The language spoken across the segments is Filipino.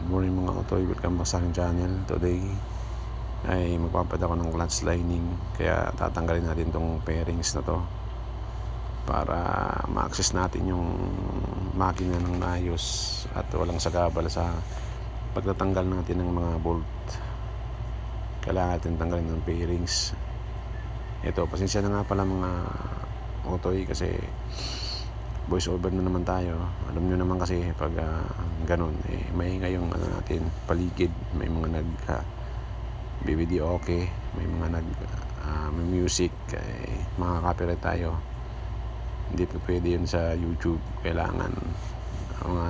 Morning mga otoy, welcome back sa aking channel. Today ay magpapad ako ng clutch lining, kaya tatanggalin natin tong pairings na to para ma-access natin yung makina ng maayos at walang sagabal sa pagtatanggal natin ng mga bolt. Kailangan natin tanggalin ng pairings. Ito, pasensya na nga pala mga otoy kasi voice over na naman tayo. Alam nyo naman kasi pag ganun maingay yung natin paligid, may mga nag video okay, may mga may music, makaka-copyright tayo. Hindi po pwede yun sa YouTube. Kailangan mga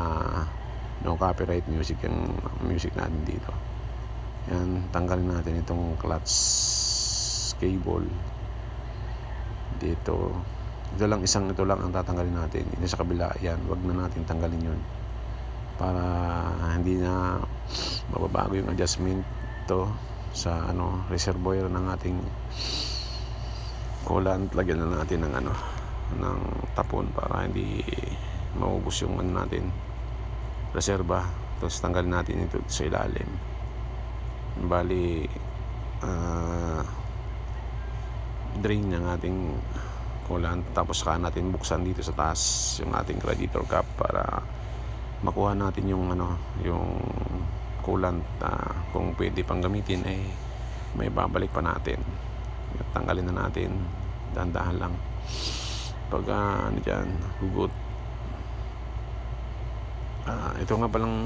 no copyright music yung music natin dito. Yan, tanggalin natin itong clutch cable dito. Ito lang ang tatanggalin natin. Ito sa kabila, yan, wag na natin tanggalin yun para hindi na mababago yung adjustment to sa reservoir ng ating coolant. Lagyan na natin ng ng tapon para hindi maubos yung natin reserva. Tapos tanggalin natin ito sa ilalim. Bali drain ng ating coolant, tapos saka natin buksan dito sa taas yung ating radiator cap para makuha natin yung yung coolant. Kung pwede pang gamitin may babalik pa natin. Tanggalin na natin dahan-dahan lang pag dyan hugot. Ito nga palang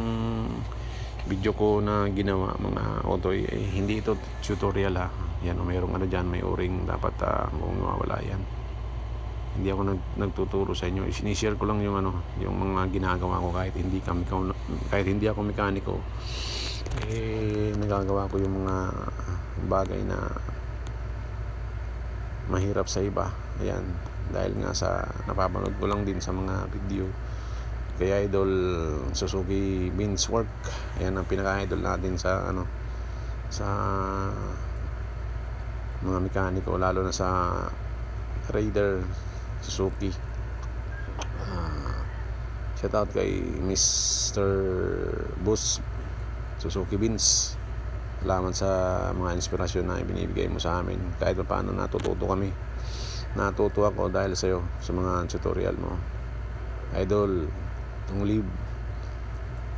video ko na ginawa mga otoy, hindi ito tutorial yan, mayroong dyan, may o-ring dapat kung mawala yan. Hindi ako nagtuturo sa inyo. Sinishare ko lang yung yung mga ginagawa ko kahit hindi ako mekaniko. Nagagawa ko yung mga bagay na mahirap sa iba. Ayan, dahil nga sa napapanood ko lang din sa mga video kaya Idol Suzuki Benz Work. Ayan ang pinaka-idol natin sa sa mga mekaniko, lalo na sa Raider Suzuki. Shout out kay Mr. Boss Suzuki Benz. Salamat sa mga inspirasyon na ibinibigay mo sa amin. Kahit pa paano natututo kami. Natuto ako dahil sa iyo, sa mga tutorial mo. Idol, itong live.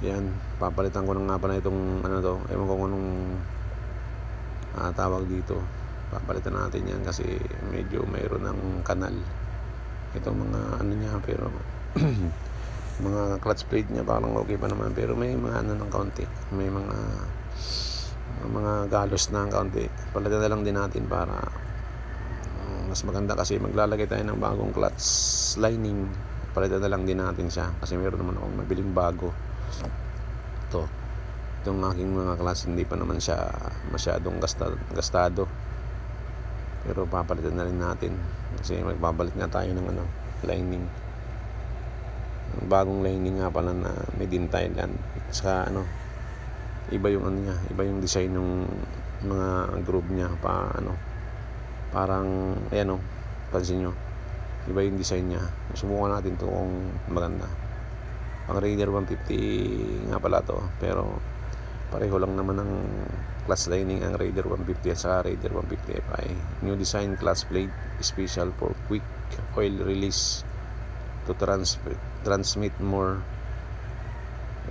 Yan, papalitan ko na nga pala itong to. Ewan ko kung anong tawag dito. Papalitan natin yan kasi medyo mayroon ng kanal itong mga niya, pero mga clutch plate niya parang okay pa naman, pero may mga ng kaunti, may mga galos na kaunti. Palitan na lang din natin para mas maganda, kasi maglalagay tayo ng bagong clutch lining. Palitan na lang din natin siya kasi mayroon naman akong mabiling bago. Itong aking mga clutch hindi pa naman siya masyadong gastado, pero papalitan na rin natin kasi magbabalik na tayo ng lining. Ang bagong lining nga pala na made in Thailand. Saka iba yung niya, iba yung design ng mga groove niya parang ayan pansin nyo, iba yung design niya. Subukan natin to kung maganda. Pang Raider 150 nga pala to, pero pareho lang naman ng clutch lining ang Raider 150 at saka Raider 150 Fi. New design clutch plate, special for quick oil release to transmit more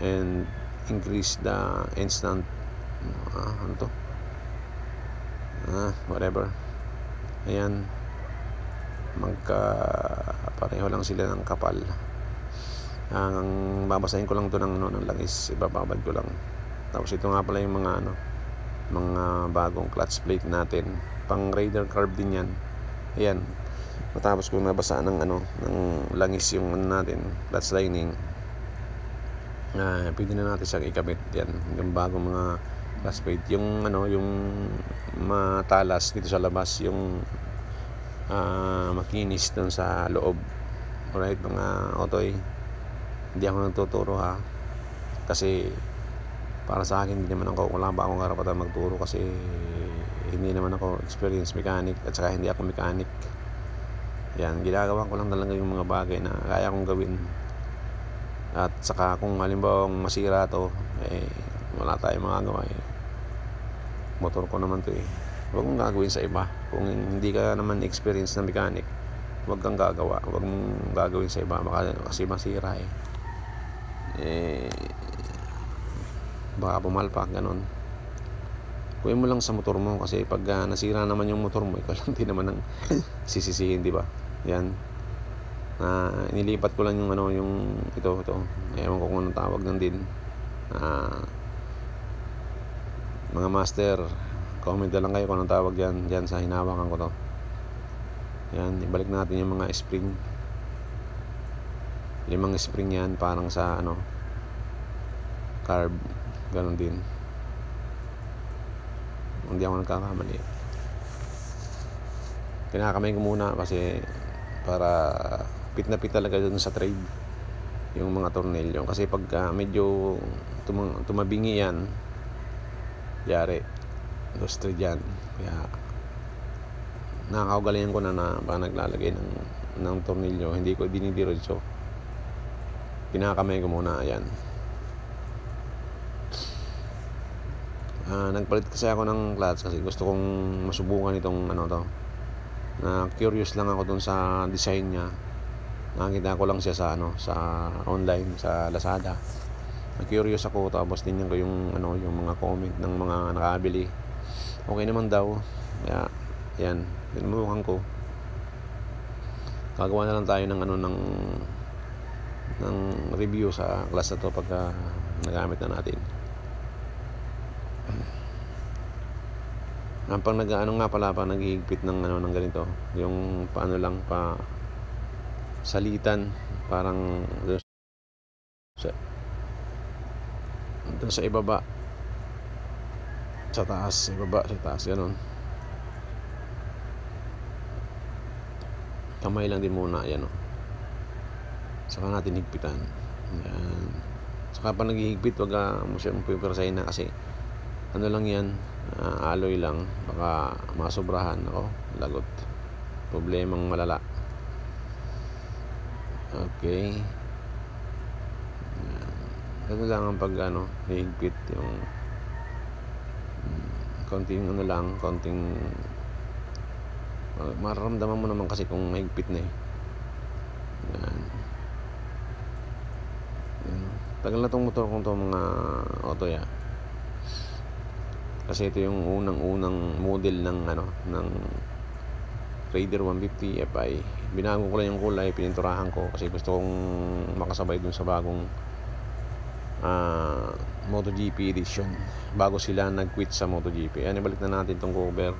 and increase the instant whatever. Ayan, pareho lang sila ng kapal. Ang babasahin ko lang to ng langis, ibababad ko lang. Tapos ito nga pala yung mga bagong clutch plate natin, pang Raider carb din yan. Ayan, matapos ko nabasa ng langis yung natin clutch lining, pwede na natin siyang ikabit. Yan yung bagong mga clutch plate, yung yung matalas dito sa labas, yung makinis dun sa loob. Alright mga otoy, hindi ako nagtuturo kasi para sa akin wala pa akong karapatan magturo kasi hindi naman ako experienced mechanic at saka hindi ako mechanic. Yan, ginagawa ko lang talaga yung mga bagay na kaya kong gawin. At saka kung halimbawa masira to, wala tayong magagawa eh. Motor ko naman to eh. Huwag mong gagawin sa iba. Kung hindi ka naman experience na mechanic, huwag kang gagawa. Huwag mong gagawin sa iba kasi masira baka pumalpak, ganon. Kunin mo lang sa motor mo kasi pag nasira naman yung motor mo, ikaw lang din naman ang sisisihin, di ba? Yan. Inilipat ko lang yung ito. Ewan ko kung anong tawag ng din. Mga master, comment na lang kayo kung anong tawag dyan sa hinawakan ko to. Yan, ibalik natin yung mga spring. 5 spring yan, parang sa carb, ganon din. Hindi ako nagkakamali. Kinakamay ko muna kasi para pit na pit talaga dun sa trade yung mga tornilyo. Kasi pag medyo tumabingi yan, yari lost thread yan. Kaya nakakagalingan ko na baka naglalagay ng tornilyo, hindi ko dinidiretso. Kinakamay ko muna. Ayan. Nagpalit kasi ako ng clutch kasi gusto kong masubukan itong na curious lang ako dun sa design niya. Nakita ko lang siya sa online sa Lazada. Curious ako, tapos tingnan ko yung mga comment ng mga nakabili. Okay naman daw. Kaya yan, tinubukan ko. Gagawa na lang tayo ng review sa class na to pagka nagamit na natin. Pag naghihigpit ng ganito, yung paano lang pa salitan, parang doon sa ibaba, sa taas, ganun. Kamay lang din muna, yan saka natin higpitan. Yan. Saka pa naghihigpit, wag mo siya pipirasahin na kasi lang yan, alloy lang, baka masobrahan. Lagot, problemang malala. Okay, ito lang ang pag higpit, yung konting konting mararamdaman mo naman kasi kung mahigpit na yan. Tagal na tong motor kong to, mga auto ya. Kasi ito yung unang model ng Raider 150 Fi. Binago ko lang yung kulay, pininturahan ko kasi gusto kong makasabay dun sa bagong MotoGP edition. Bago sila nag-quit sa MotoGP. Ayan, ibalik na natin tong cover.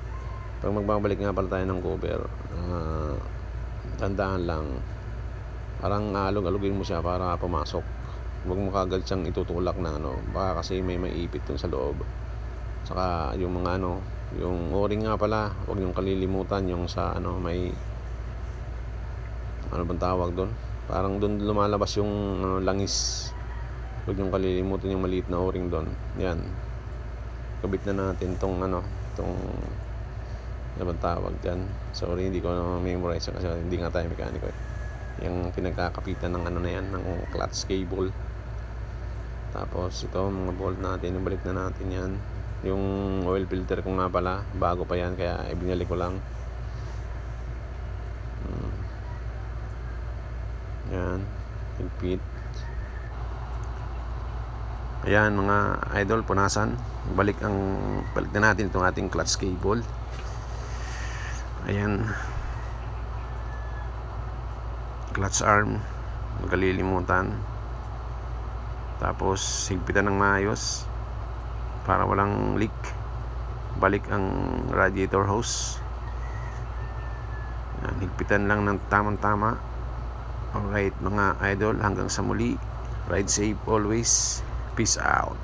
Pag magbabalik nga pala tayo ng cover, tandaan lang, parang alog-alugin mo siya para pumasok. Huwag mo kagad siyang itutulak na baka kasi may maipit dun sa loob. Saka yung mga yung o-ring nga pala, huwag niyong kalilimutan yung sa may bang tawag doon, parang doon lumalabas yung langis. Huwag niyong kalilimutan yung maliit na o-ring doon. Yan, kabit na natin tong bang tawag dyan. Sorry, hindi ko memorize kasi hindi nga tayo mekaniko yung pinagkakapitan ng na yan, ng clutch cable. Tapos ito, mga bolt natin, ibalik na natin yan. Yung oil filter ko nga pala, bago pa yan, kaya ibinalik ko lang. Yan, higpit. Ayan mga idol, punasan. Balik na natin itong ating clutch cable. Ayan, clutch arm, huwag kalilimutan. Tapos higpitan ng maayos para walang leak. Balik ang radiator hose. Yan, higpitan lang ng tamang-tama. Alright mga idol, hanggang sa muli. Ride safe always. Peace out.